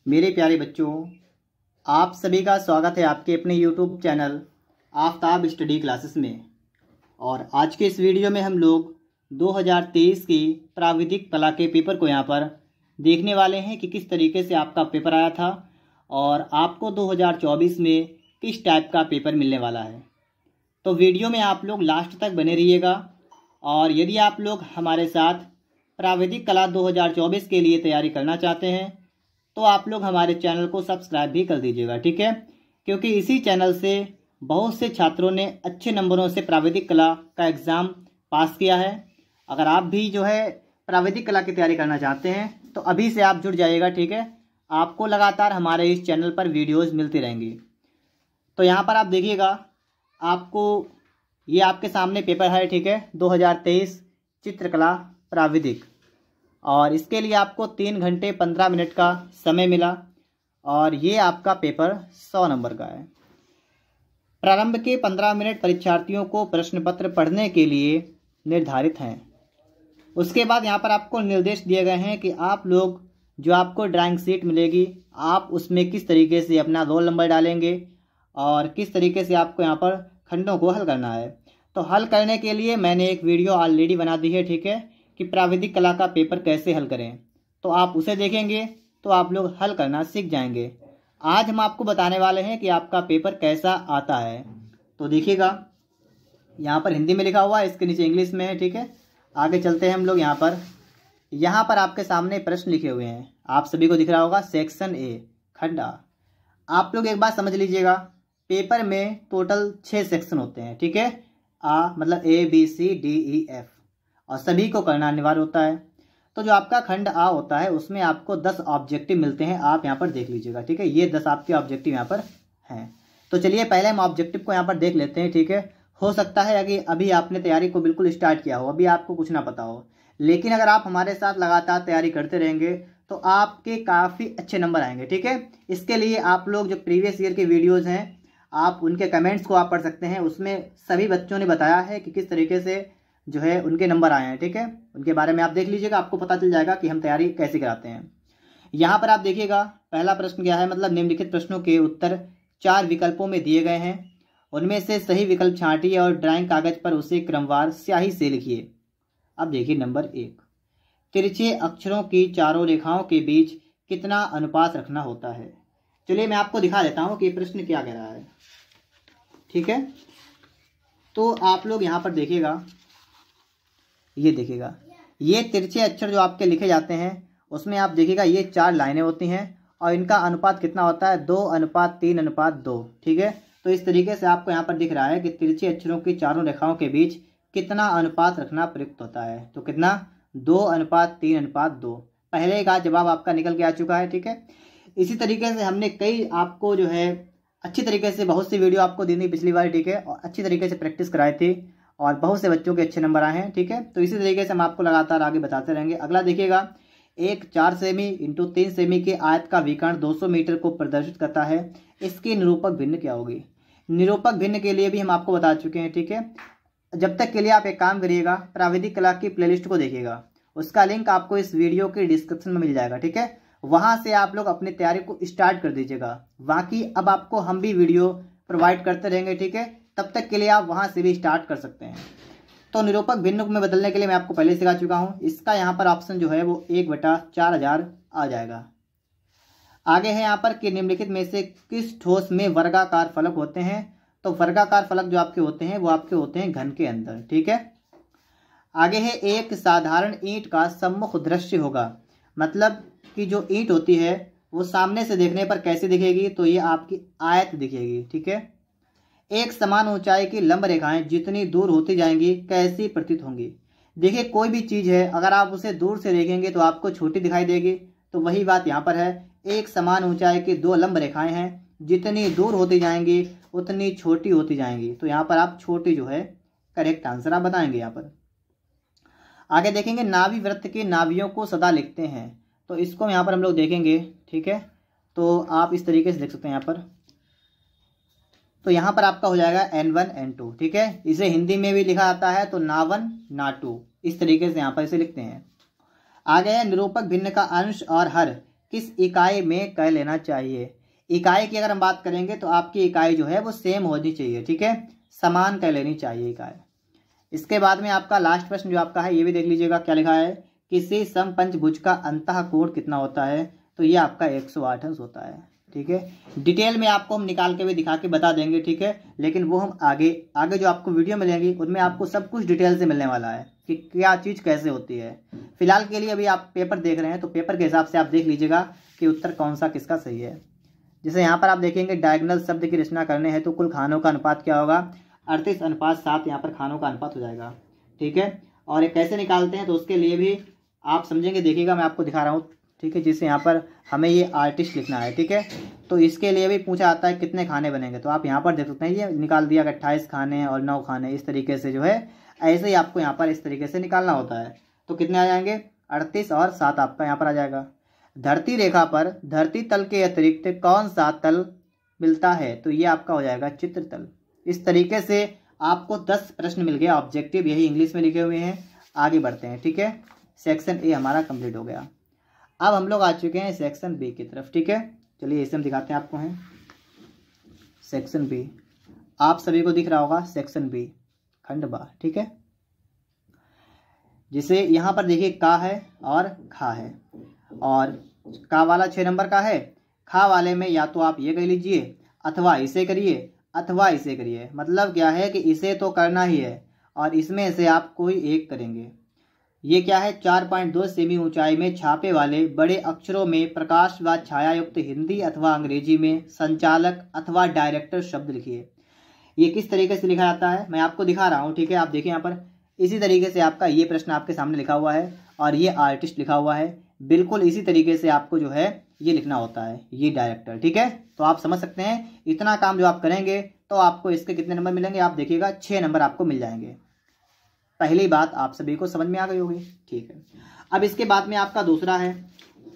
मेरे प्यारे बच्चों, आप सभी का स्वागत है आपके अपने YouTube channel Aftab study classes में। और आज के इस वीडियो में हम लोग 2023 की प्राविधिक कला के पेपर को यहाँ पर देखने वाले हैं कि किस तरीके से आपका पेपर आया था और आपको 2024 में किस टाइप का पेपर मिलने वाला है। तो वीडियो में आप लोग लास्ट तक बने रहिएगा। और यदि आप लोग हमारे साथ प्राविधिक कला 2024 के लिए तैयारी करना चाहते हैं तो आप लोग हमारे चैनल को सब्सक्राइब भी कर दीजिएगा, ठीक है। क्योंकि इसी चैनल से बहुत से छात्रों ने अच्छे नंबरों से प्राविधिक कला का एग्ज़ाम पास किया है। अगर आप भी जो है प्राविधिक कला की तैयारी करना चाहते हैं तो अभी से आप जुड़ जाइएगा, ठीक है। आपको लगातार हमारे इस चैनल पर वीडियोज़ मिलती रहेंगी। तो यहाँ पर आप देखिएगा, आपको ये आपके सामने पेपर है, ठीक है, 2023 चित्रकला प्राविधिक। और इसके लिए आपको 3 घंटे 15 मिनट का समय मिला और ये आपका पेपर 100 नंबर का है। प्रारंभ के 15 मिनट परीक्षार्थियों को प्रश्न पत्र पढ़ने के लिए निर्धारित हैं। उसके बाद यहाँ पर आपको निर्देश दिए गए हैं कि आप लोग जो आपको ड्राइंग शीट मिलेगी आप उसमें किस तरीके से अपना रोल नंबर डालेंगे और किस तरीके से आपको यहाँ पर खंडों को हल करना है। तो हल करने के लिए मैंने एक वीडियो ऑलरेडी बना दी है, ठीक है, कि प्राविधिक कला का पेपर कैसे हल करें। तो आप उसे देखेंगे तो आप लोग हल करना सीख जाएंगे। आज हम आपको बताने वाले हैं कि आपका पेपर कैसा आता है। तो देखिएगा, यहाँ पर हिंदी में लिखा हुआ है, इसके नीचे इंग्लिश में है, ठीक है। आगे चलते हैं हम लोग। यहाँ पर आपके सामने प्रश्न लिखे हुए हैं, आप सभी को दिख रहा होगा, सेक्शन ए खंड आ। आप लोग एक बात समझ लीजिएगा, पेपर में टोटल 6 सेक्शन होते हैं, ठीक है। आ मतलब ABCDEF और सभी को करना अनिवार्य होता है। तो जो आपका खंड आ होता है उसमें आपको 10 ऑब्जेक्टिव मिलते हैं, आप यहाँ पर देख लीजिएगा, ठीक है। ये 10 आपके ऑब्जेक्टिव यहाँ पर हैं। तो चलिए पहले हम ऑब्जेक्टिव को यहाँ पर देख लेते हैं, ठीक है। हो सकता है कि अभी आपने तैयारी को बिल्कुल स्टार्ट किया हो, अभी आपको कुछ ना पता हो, लेकिन अगर आप हमारे साथ लगातार तैयारी करते रहेंगे तो आपके काफ़ी अच्छे नंबर आएंगे, ठीक है। इसके लिए आप लोग जो प्रीवियस ईयर के वीडियोज़ हैं आप उनके कमेंट्स को आप पढ़ सकते हैं। उसमें सभी बच्चों ने बताया है कि किस तरीके से जो है उनके नंबर आए हैं, ठीक है। उनके बारे में आप देख लीजिएगा, आपको पता चल जाएगा कि हम तैयारी कैसे कराते हैं। यहाँ पर आप देखिएगा, पहला प्रश्न क्या है, मतलब निम्नलिखित प्रश्नों के उत्तर 4 विकल्पों में दिए गए हैं। उनमें से सही विकल्प छांटिए और ड्राइंग कागज पर उसे क्रमवार स्याही से लिखिए। अब देखिए नंबर 1, तिरछे अक्षरों की चारों रेखाओं के बीच कितना अनुपात रखना होता है। चलिए मैं आपको दिखा देता हूँ कि प्रश्न क्या कह रहा है, ठीक है। तो आप लोग यहाँ पर देखिएगा, ये देखिएगा, ये तिरछे अक्षर जो आपके लिखे जाते हैं उसमें आप देखिएगा ये 4 लाइनें होती हैं और इनका अनुपात कितना होता है, 2:3:2, ठीक है। तो इस तरीके से आपको यहाँ पर दिख रहा है कि तिरछे अक्षरों की चारों रेखाओं के बीच कितना अनुपात रखना प्रयुक्त होता है। तो कितना, 2:3:2। पहले का जवाब आपका निकल के आ चुका है, ठीक है। इसी तरीके से हमने कई आपको जो है अच्छी तरीके से बहुत सी वीडियो आपको दी थी पिछली बार, ठीक है, और अच्छी तरीके से प्रैक्टिस कराई थी और बहुत से बच्चों के अच्छे नंबर आए हैं, ठीक है। तो इसी तरीके से हम आपको लगातार आगे बताते रहेंगे। अगला देखिएगा, एक 4 सेमी × 3 सेमी के आयत का विकर्ण 200 मीटर को प्रदर्शित करता है। इसकी निरूपक भिन्न क्या होगी। निरूपक भिन्न के लिए भी हम आपको बता चुके हैं, ठीक है। जब तक के लिए आप एक काम करिएगा, प्राविधिक कला की प्लेलिस्ट को देखिएगा, उसका लिंक आपको इस वीडियो के डिस्क्रिप्शन में मिल जाएगा, ठीक है। वहां से आप लोग अपनी तैयारी को स्टार्ट कर दीजिएगा। बाकी अब आपको हम भी वीडियो प्रोवाइड करते रहेंगे, ठीक है। तब तक के लिए आप वहां से भी स्टार्ट कर सकते हैं। तो निरूपक भिन्न में बदलने के लिए मैं आपको पहले सिखा चुका हूं। इसका यहाँ पर ऑप्शन जो है वो 1/4000 आ जाएगा। आगे है यहाँ पर कि निम्नलिखित में से किस ठोस में वर्गाकार फलक होते हैं। तो वर्गाकार फलक जो आपके होते हैं वो आपके होते हैं घन के अंदर, ठीक है। आगे है, एक साधारण ईंट का सम्मुख दृश्य होगा। मतलब कि जो ईंट होती है वो सामने से देखने पर कैसी दिखेगी, तो ये आपकी आयत दिखेगी, ठीक है। एक समान ऊंचाई की लंब रेखाएं जितनी दूर होती जाएंगी कैसी प्रतीत होंगी। देखिए कोई भी चीज़ है अगर आप उसे दूर से देखेंगे तो आपको छोटी दिखाई देगी, तो वही बात यहाँ पर है। एक समान ऊंचाई की 2 लंब रेखाएं हैं, जितनी दूर होती जाएंगी उतनी छोटी होती जाएंगी। तो यहाँ पर आप छोटी जो है करेक्ट आंसर आप बताएंगे। यहाँ पर आगे देखेंगे, नाभि वृत्त के नाभियों को सदा लिखते हैं। तो इसको यहाँ पर हम लोग देखेंगे, ठीक है। तो आप इस तरीके से देख सकते हैं यहाँ पर। तो यहाँ पर आपका हो जाएगा N1 N2, ठीक है। इसे हिंदी में भी लिखा जाता है तो ना 1 ना 2, इस तरीके से यहाँ पर इसे लिखते हैं। आगे है, निरूपक भिन्न का अंश और हर किस इकाई में क लेना चाहिए। इकाई की अगर हम बात करेंगे तो आपकी इकाई जो है वो सेम होनी चाहिए, ठीक है, समान क लेनी चाहिए इकाई। इसके बाद में आपका लास्ट प्रश्न जो आपका है ये भी देख लीजिएगा क्या लिखा है। किसी समपंचभुज का अंतः कोण कितना होता है, तो ये आपका 108 अंश होता है, ठीक है। डिटेल में आपको हम निकाल के भी दिखा के बता देंगे, ठीक है, लेकिन वो हम आगे जो आपको वीडियो मिलेंगी उनमें आपको सब कुछ डिटेल से मिलने वाला है कि क्या चीज़ कैसे होती है। फिलहाल के लिए अभी आप पेपर देख रहे हैं तो पेपर के हिसाब से आप देख लीजिएगा कि उत्तर कौन सा किसका सही है। जैसे यहाँ पर आप देखेंगे डायगोनल शब्द की रचना करने हैं तो कुल खानों का अनुपात क्या होगा, 38:7 यहाँ पर खानों का अनुपात हो जाएगा, ठीक है। और ये कैसे निकालते हैं तो उसके लिए भी आप समझेंगे, देखिएगा मैं आपको दिखा रहा हूँ, ठीक है। जिससे यहाँ पर हमें ये आर्टिस्ट लिखना है, ठीक है, तो इसके लिए भी पूछा जाता है कितने खाने बनेंगे, तो आप यहाँ पर देख सकते हैं ये निकाल दिया 28 खाने और 9 खाने, इस तरीके से जो है ऐसे ही आपको यहाँ पर इस तरीके से निकालना होता है। तो कितने आ जाएंगे, 38 और 7 आपका यहाँ पर आ जाएगा। धरती रेखा पर धरती तल के अतिरिक्त कौन सा तल मिलता है, तो ये आपका हो जाएगा चित्र तल। इस तरीके से आपको 10 प्रश्न मिल गया ऑब्जेक्टिव, यही इंग्लिश में लिखे हुए हैं। आगे बढ़ते हैं, ठीक है। सेक्शन ए हमारा कंप्लीट हो गया। अब हम लोग आ चुके हैं सेक्शन बी की तरफ, ठीक है। चलिए इसे हम दिखाते हैं आपको हैं सेक्शन बी। आप सभी को दिख रहा होगा सेक्शन बी खंड बा, ठीक है। जिसे यहाँ पर देखिए का है और खा है, और का वाला 6 नंबर का है, खा वाले में या तो आप ये कर लीजिए अथवा इसे करिए अथवा इसे करिए। मतलब क्या है कि इसे तो करना ही है और इसमें से आप कोई एक करेंगे। ये क्या है, 4.2 सेमी ऊंचाई में छापे वाले बड़े अक्षरों में प्रकाश व छाया युक्त हिंदी अथवा अंग्रेजी में संचालक अथवा डायरेक्टर शब्द लिखिए। ये किस तरीके से लिखा जाता है मैं आपको दिखा रहा हूँ, ठीक है। आप देखिए यहाँ पर इसी तरीके से आपका ये प्रश्न आपके सामने लिखा हुआ है और ये आर्टिस्ट लिखा हुआ है। बिल्कुल इसी तरीके से आपको जो है ये लिखना होता है, ये डायरेक्टर, ठीक है। तो आप समझ सकते हैं इतना काम जो आप करेंगे तो आपको इसके कितने नंबर मिलेंगे, आप देखिएगा 6 नंबर आपको मिल जाएंगे। पहली बात आप सभी को समझ में आ गई होगी, ठीक है। अब इसके बाद में आपका दूसरा है,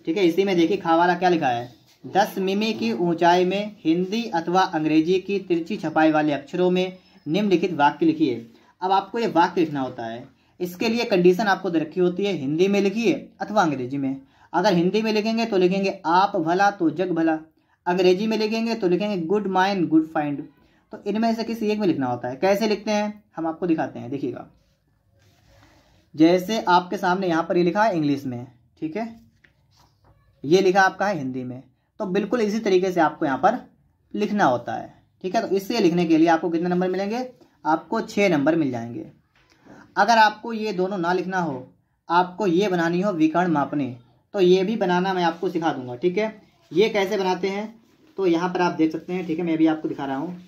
ठीक है। इसी में देखिए खा वाला क्या लिखा है, 10 मिमी की ऊंचाई में हिंदी अथवा अंग्रेजी की तिरछी छपाई वाले अक्षरों में निम्नलिखित वाक्य लिखिए। अब आपको ये वाक्य लिखना होता है, इसके लिए कंडीशन आपको दे रखी होती है, हिंदी में लिखिए अथवा अंग्रेजी में। अगर हिंदी में लिखेंगे तो लिखेंगे आप भला तो जग भला, अंग्रेजी में लिखेंगे तो लिखेंगे गुड माइंड गुड फाइंड। तो इनमें से किसी एक में लिखना होता है। कैसे लिखते हैं हम आपको दिखाते हैं, देखिएगा। जैसे आपके सामने यहाँ पर ये लिखा है इंग्लिश में, ठीक है, ये लिखा आपका है हिंदी में, तो बिल्कुल इसी तरीके से आपको यहाँ पर लिखना होता है, ठीक है। तो इससे लिखने के लिए आपको कितने नंबर मिलेंगे, आपको 6 नंबर मिल जाएंगे। अगर आपको ये दोनों ना लिखना हो, आपको ये बनानी हो विकर्ण मापनी, तो ये भी बनाना मैं आपको सिखा दूंगा, ठीक है। ये कैसे बनाते हैं तो यहाँ पर आप देख सकते हैं, ठीक है, मैं भी आपको दिखा रहा हूँ।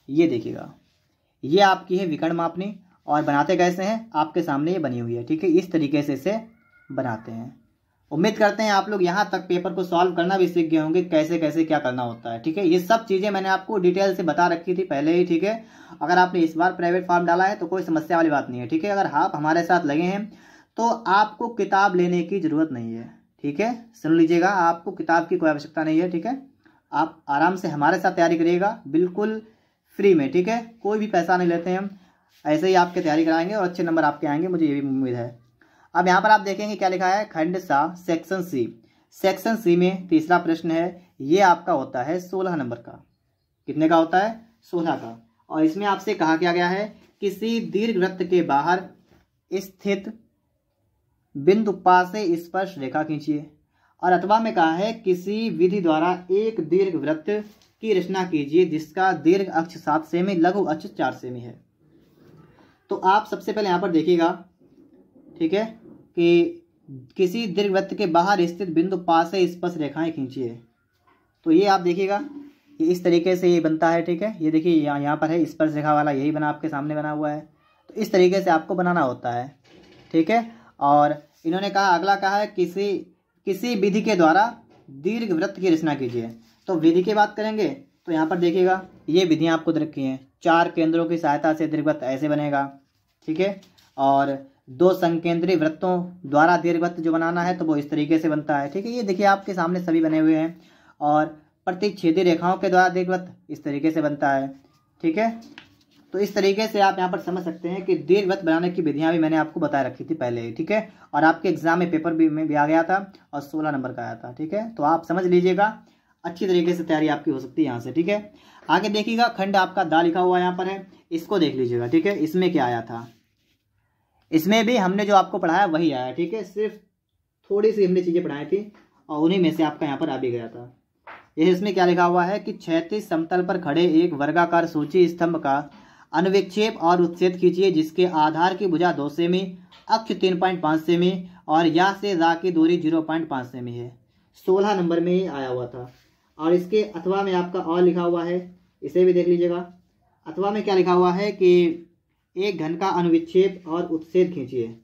ये देखिएगा, ये आपकी है विकर्ण मापनी और बनाते कैसे हैं आपके सामने ये बनी हुई है, ठीक है। इस तरीके से इसे बनाते हैं। उम्मीद करते हैं आप लोग यहाँ तक पेपर को सॉल्व करना भी सीख गए होंगे, कैसे कैसे क्या करना होता है, ठीक है। ये सब चीज़ें मैंने आपको डिटेल से बता रखी थी पहले ही, ठीक है। अगर आपने इस बार प्राइवेट फॉर्म डाला है तो कोई समस्या वाली बात नहीं है, ठीक है। अगर आप हमारे साथ लगे हैं तो आपको किताब लेने की ज़रूरत नहीं है, ठीक है। सुन लीजिएगा, आपको किताब की कोई आवश्यकता नहीं है, ठीक है। आप आराम से हमारे साथ तैयारी करिएगा, बिल्कुल फ्री में, ठीक है। कोई भी पैसा नहीं लेते हैं हम, ऐसे ही आपके तैयारी कराएंगे और अच्छे नंबर आपके आएंगे, मुझे ये भी उम्मीद है। अब यहाँ पर आप देखेंगे क्या लिखा है, खंड सा सेक्शन सी। सेक्शन सी में तीसरा प्रश्न है, ये आपका होता है 16 नंबर का। कितने का होता है, 16 का। और इसमें आपसे कहा क्या गया है, किसी दीर्घवृत्त के बाहर स्थित बिंदु पा से स्पर्श रेखा खींचिए। और अथवा में कहा है किसी विधि द्वारा एक दीर्घवृत्त की रचना कीजिए जिसका दीर्घ अक्ष 7 सेमी, लघु अक्ष 4 सेमी है। तो आप सबसे पहले यहाँ पर देखिएगा, ठीक है, कि किसी दीर्घवृत्त के बाहर स्थित बिंदु पा से स्पर्श रेखाएं खींचिए। तो ये आप देखिएगा, ये इस तरीके से ये बनता है, ठीक है। ये देखिए यहाँ पर है स्पर्श रेखा वाला, यही बना आपके सामने बना हुआ है। तो इस तरीके से आपको बनाना होता है, ठीक है। और इन्होंने कहा, अगला कहा है किसी विधि के द्वारा दीर्घवृत्त की रचना कीजिए। तो विधि की बात करेंगे तो यहाँ पर देखिएगा, ये विधियाँ आपको दे रखी हैं। 4 केंद्रों की सहायता से दीर्घवृत्त ऐसे बनेगा, ठीक है। और 2 संकेंद्रीय वृत्तों द्वारा दीर्घवृत्त जो बनाना है तो वो इस तरीके से बनता है, ठीक है। ये देखिए आपके सामने सभी बने हुए हैं। और प्रतिच्छेदी रेखाओं के द्वारा दीर्घवृत्त इस तरीके से बनता है, ठीक है। तो इस तरीके से आप यहाँ पर समझ सकते हैं कि दीर्घवृत्त बनाने की विधियां भी मैंने आपको बता रखी थी पहले ही, ठीक है। और आपके एग्जाम में पेपर में भी आ गया था और 16 नंबर का आया था, ठीक है। तो आप समझ लीजिएगा, अच्छी तरीके से तैयारी आपकी हो सकती है यहाँ से, ठीक है। आगे देखिएगा, खंड आपका दा लिखा हुआ यहाँ पर है, इसको देख लीजिएगा, ठीक है। इसमें क्या आया था, इसमें भी हमने जो आपको पढ़ाया वही आया, ठीक है। सिर्फ थोड़ी सी हमने चीज़ें पढ़ाई थी और उन्हीं में से आपका यहाँ पर आ भी गया था। यह इसमें क्या लिखा हुआ है कि क्षैतिज समतल पर खड़े एक वर्गाकार सूची स्तंभ का अनुविक्षेप और उच्छेद खींचिए, जिसके आधार की भुजा 2 सेमी, अक्ष 3.5 सेमी और या से रा की दूरी 0.5 सेमी है। 16 नंबर में ही आया हुआ था। और इसके अथवा में आपका और लिखा हुआ है, इसे भी देख लीजिएगा। अथवा में क्या लिखा हुआ है कि एक घन का अनुविक्षेप और उच्छेद खींचिए,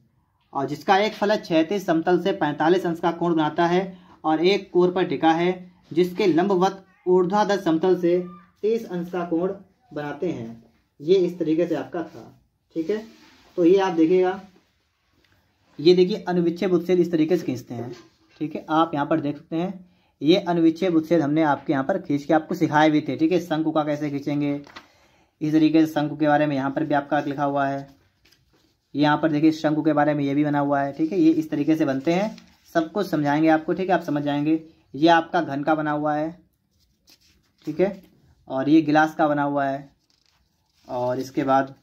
और जिसका एक फलक क्षैतिज समतल से 45 अंश का कोण बनाता है और एक कोर पर टिका है, जिसके लंबवत ऊर्ध्वाधर समतल से 30 अंश का कोण बनाते हैं। ये इस तरीके से आपका था, ठीक है। तो ये आप देखिएगा, ये देखिए अनुविच्छेद उच्छेद इस तरीके से खींचते हैं, ठीक है। आप यहाँ पर देख सकते हैं, ये अनुविच्छेद उच्छेद हमने आपके यहाँ पर खींच के आपको सिखाए भी थे, ठीक है। शंकु का कैसे खींचेंगे, इस तरीके से शंकु के बारे में यहाँ पर भी आपका लिखा हुआ है। यहाँ पर देखिए शंकु के बारे में ये भी बना हुआ है, ठीक है। ये इस तरीके से बनते हैं, सब कुछ समझाएंगे आपको, ठीक है। आप समझ जाएंगे। ये आपका घन का बना हुआ है, ठीक है, और ये गिलास का बना हुआ है। और इसके बाद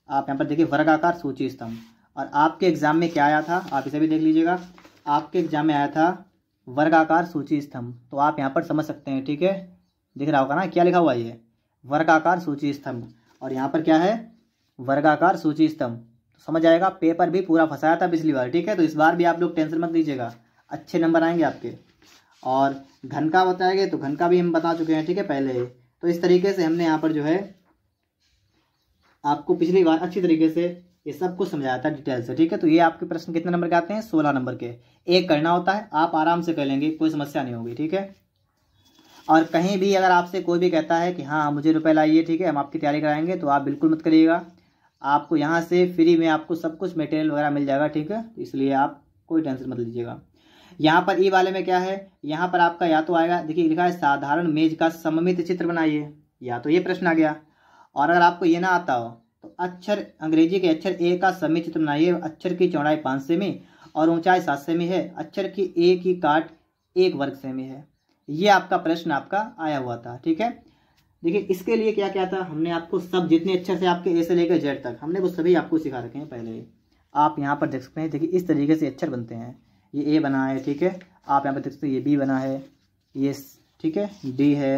आप यहाँ पर देखिए वर्गाकार सूची स्तंभ। और आपके एग्जाम में क्या आया था, आप इसे भी देख लीजिएगा। आपके एग्जाम में आया था वर्गाकार सूची स्तंभ, तो आप यहाँ पर समझ सकते हैं, ठीक है। दिख रहा होगा ना क्या लिखा हुआ है, ये वर्गाकार सूची स्तंभ। और यहाँ पर क्या है, वर्गाकार सूची स्तंभ। तो समझ आएगा, पेपर भी पूरा फंसाया था पिछली बार, ठीक है। तो इस बार भी आप लोग टेंशन मत लीजिएगा, अच्छे नंबर आएंगे आपके। और घन का बताएंगे तो घन का भी हम बता चुके हैं, ठीक है, पहले ही। तो इस तरीके से हमने यहाँ पर जो है आपको पिछली बार अच्छी तरीके से ये सब कुछ समझाया था डिटेल से, ठीक है। तो ये आपके प्रश्न कितने नंबर के आते हैं, 16 नंबर के। एक करना होता है, आप आराम से कर लेंगे, कोई समस्या नहीं होगी, ठीक है। और कहीं भी अगर आपसे कोई भी कहता है कि हाँ मुझे रुपए लाइए, ठीक है, हम आपकी तैयारी कराएंगे, तो आप बिल्कुल मत करिएगा। आपको यहाँ से फ्री में आपको सब कुछ मटेरियल वगैरह मिल जाएगा, ठीक है। इसलिए आप कोई टेंशन मत लीजिएगा। यहाँ पर ई वाले में क्या है, यहाँ पर आपका या तो आएगा, देखिए लिखा है साधारण मेज का सममित चित्र बनाइए, या तो ये प्रश्न आ गया। और अगर आपको ये ना आता हो तो अक्षर अंग्रेजी के अक्षर ए का सममित चित्र बनाइए। अक्षर की चौड़ाई 5 सेमी और ऊंचाई 7 सेमी है। अक्षर की ए की काट 1 वर्ग सेमी है। ये आपका प्रश्न आपका आया हुआ था, ठीक है। देखिए इसके लिए क्या क्या था, हमने आपको सब जितने अक्षर से आपके ए से लेकर जेड तक हमने वो सभी आपको सिखा रखे हैं पहले ही। आप यहाँ पर देख सकते हैं, देखिए इस तरीके से अक्षर बनते हैं। ये ए बना है, ठीक है। आप यहाँ पर देख सकते हैं, ये बी बना है, ये ठीक है, डी है,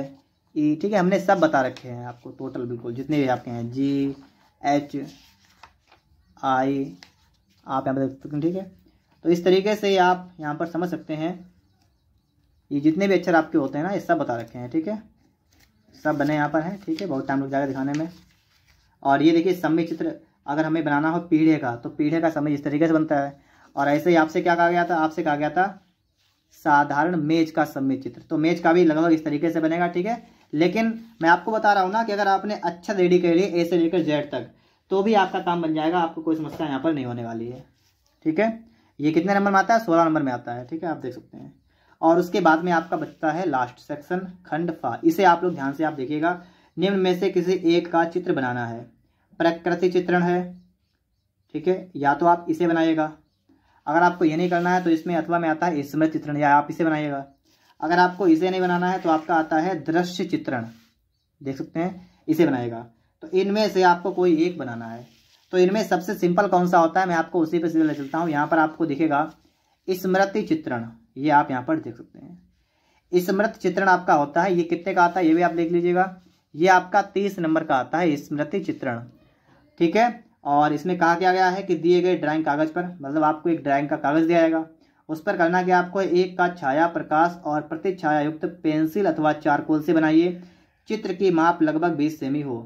ई, ठीक है। हमने सब बता रखे हैं आपको टोटल, बिल्कुल जितने भी आपके हैं, जी एच आई, आप यहाँ पर देख सकते हैं, ठीक है। तो इस तरीके से आप यहाँ पर समझ सकते हैं, ये जितने भी अक्षर आपके होते हैं ना, ये सब बता रखे हैं, ठीक है। सब बने यहाँ पर हैं, ठीक है। बहुत टाइम लग जाएगा दिखाने में। और ये देखिए सममित चित्र अगर हमें बनाना हो पीढ़े का, तो पीढ़े का सममित इस तरीके से बनता है। और ऐसे ही आपसे क्या कहा गया था, आपसे कहा गया था साधारण मेज का सममित चित्र, तो मेज का भी लगभग इस तरीके से बनेगा, ठीक है। लेकिन मैं आपको बता रहा हूँ ना कि अगर आपने अच्छा रेडी कर लिए ए से लेकर जेड तक, तो भी आपका काम बन जाएगा, आपको कोई समस्या यहाँ पर नहीं होने वाली है, ठीक है। ये कितने नंबर में आता है, 16 नंबर में आता है, ठीक है, आप देख सकते हैं। और उसके बाद में आपका बचता है लास्ट सेक्शन, खंड फा। इसे आप लोग ध्यान से आप देखिएगा। निम्न में से किसी एक का चित्र बनाना है। प्रकृति चित्रण है, ठीक है, या तो आप इसे बनाइएगा। अगर आपको ये नहीं करना है तो इसमें अथवा में आता है स्मृति चित्रण, या आप इसे बनाइएगा। अगर आपको इसे नहीं बनाना है तो आपका आता है दृश्य चित्रण, देख सकते हैं, इसे बनाइएगा। तो इनमें से आपको कोई एक बनाना है। तो इनमें सबसे सिंपल कौन सा होता है, मैं आपको उसी पे सीधे ले चलता हूँ। यहाँ पर आपको दिखेगा स्मृति चित्रण, ये आप यहाँ पर देख सकते हैं। स्मृति चित्रण आपका होता है, ये कितने का आता है ये भी आप देख लीजिएगा। ये आपका 30 नंबर का आता है स्मृति चित्रण, ठीक है। और इसमें कहा क्या गया है कि दिए गए ड्राइंग कागज पर, मतलब आपको एक ड्राइंग का कागज दिया जाएगा, उस पर करना क्या, आपको एक का छाया प्रकाश और प्रतिछाया युक्त पेंसिल अथवा चारकोल से बनाइए। चित्र की माप लगभग 20 सेमी हो।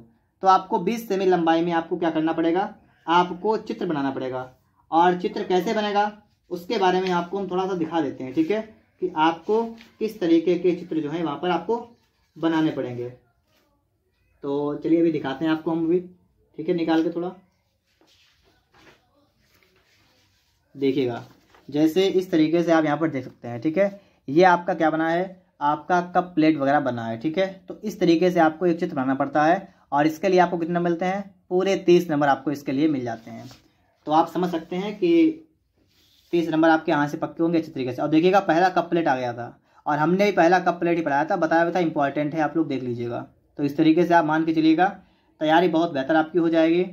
तो आपको 20 सेमी लंबाई में आपको क्या करना पड़ेगा, आपको चित्र बनाना पड़ेगा। और चित्र कैसे बनेगा उसके बारे में आपको हम थोड़ा सा दिखा देते हैं, ठीक है, कि आपको किस तरीके के चित्र जो है वहाँ पर आपको बनाने पड़ेंगे। तो चलिए अभी दिखाते हैं आपको हम भी, ठीक है, निकाल के थोड़ा देखिएगा। जैसे इस तरीके से आप यहाँ पर देख सकते हैं, ठीक है। ये आपका क्या बना है, आपका कप प्लेट वगैरह बना है, ठीक है। तो इस तरीके से आपको एक चित्र बनाना पड़ता है और इसके लिए आपको कितने मिलते हैं, पूरे 30 नंबर आपको इसके लिए मिल जाते हैं। तो आप समझ सकते हैं कि 30 नंबर आपके यहाँ से पक्के होंगे अच्छी तरीके से। और देखिएगा पहला कपलेट आ गया था और हमने भी पहला कपलेट ही पढ़ाया था, बताया हुआ था, इंपॉर्टेंट है, आप लोग देख लीजिएगा। तो इस तरीके से आप मान के चलिएगा, तैयारी बहुत बेहतर आपकी हो जाएगी।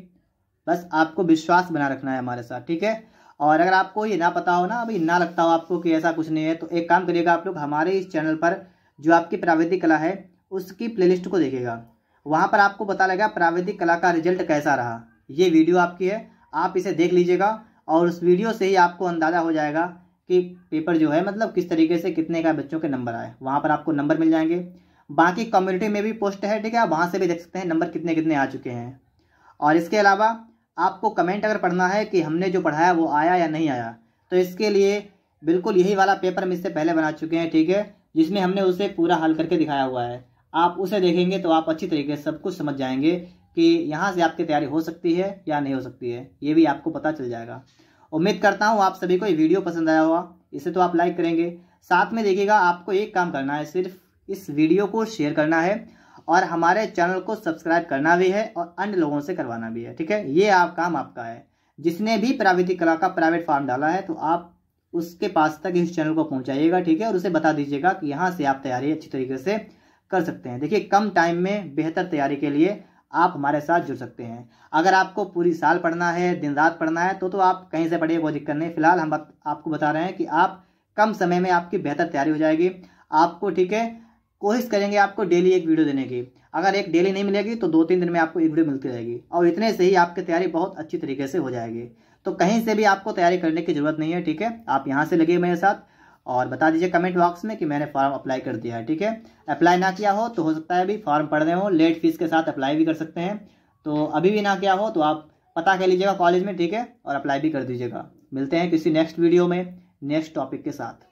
बस आपको विश्वास बना रखना है हमारे साथ, ठीक है। और अगर आपको ये ना पता हो ना, अभी ना लगता हो आपको कि ऐसा कुछ नहीं है, तो एक काम करिएगा, आप लोग हमारे इस चैनल पर जो आपकी प्राविधिक कला है उसकी प्लेलिस्ट को देखिएगा। वहाँ पर आपको पता लगेगा प्राविधिक कला का रिजल्ट कैसा रहा। ये वीडियो आपकी है, आप इसे देख लीजिएगा और उस वीडियो से ही आपको अंदाज़ा हो जाएगा कि पेपर जो है मतलब किस तरीके से कितने का बच्चों के नंबर आए। वहाँ पर आपको नंबर मिल जाएंगे। बाकी कम्युनिटी में भी पोस्ट है, ठीक है, आप वहाँ से भी देख सकते हैं नंबर कितने कितने आ चुके हैं। और इसके अलावा आपको कमेंट अगर पढ़ना है कि हमने जो पढ़ाया वो आया या नहीं आया, तो इसके लिए बिल्कुल यही वाला पेपर हम इससे पहले बना चुके हैं, ठीक है, जिसमें हमने उसे पूरा हल करके दिखाया हुआ है। आप उसे देखेंगे तो आप अच्छी तरीके से सब कुछ समझ जाएंगे कि यहाँ से आपकी तैयारी हो सकती है या नहीं हो सकती है, ये भी आपको पता चल जाएगा। उम्मीद करता हूँ आप सभी को ये वीडियो पसंद आया होगा। इसे तो आप लाइक करेंगे, साथ में देखिएगा आपको एक काम करना है, सिर्फ इस वीडियो को शेयर करना है और हमारे चैनल को सब्सक्राइब करना भी है और अन्य लोगों से करवाना भी है, ठीक है। ये काम आपका है। जिसने भी प्राविधिक कला का प्राइवेट फॉर्म डाला है तो आप उसके पास तक इस चैनल को पहुंचाइएगा, ठीक है, और उसे बता दीजिएगा कि यहाँ से आप तैयारी अच्छी तरीके से कर सकते हैं। देखिए कम टाइम में बेहतर तैयारी के लिए आप हमारे साथ जुड़ सकते हैं। अगर आपको पूरी साल पढ़ना है, दिन रात पढ़ना है, तो आप कहीं से पढ़िए, कोई दिक्कत नहीं। फिलहाल हम आपको बता रहे हैं कि आप कम समय में आपकी बेहतर तैयारी हो जाएगी आपको, ठीक है। कोशिश करेंगे आपको डेली एक वीडियो देने की। अगर एक डेली नहीं मिलेगी तो 2-3 दिन में आपको एक वीडियो मिलती रहेगी और इतने से ही आपकी तैयारी बहुत अच्छी तरीके से हो जाएगी। तो कहीं से भी आपको तैयारी करने की जरूरत नहीं है, ठीक है। आप यहाँ से लगे मेरे साथ और बता दीजिए कमेंट बॉक्स में कि मैंने फॉर्म अप्लाई कर दिया है, ठीक है। अप्लाई ना किया हो तो हो सकता है अभी फॉर्म पढ़ रहे हो, लेट फीस के साथ अप्लाई भी कर सकते हैं। तो अभी भी ना किया हो तो आप पता कर लीजिएगा कॉलेज में, ठीक है, और अप्लाई भी कर दीजिएगा। मिलते हैं किसी नेक्स्ट वीडियो में नेक्स्ट टॉपिक के साथ।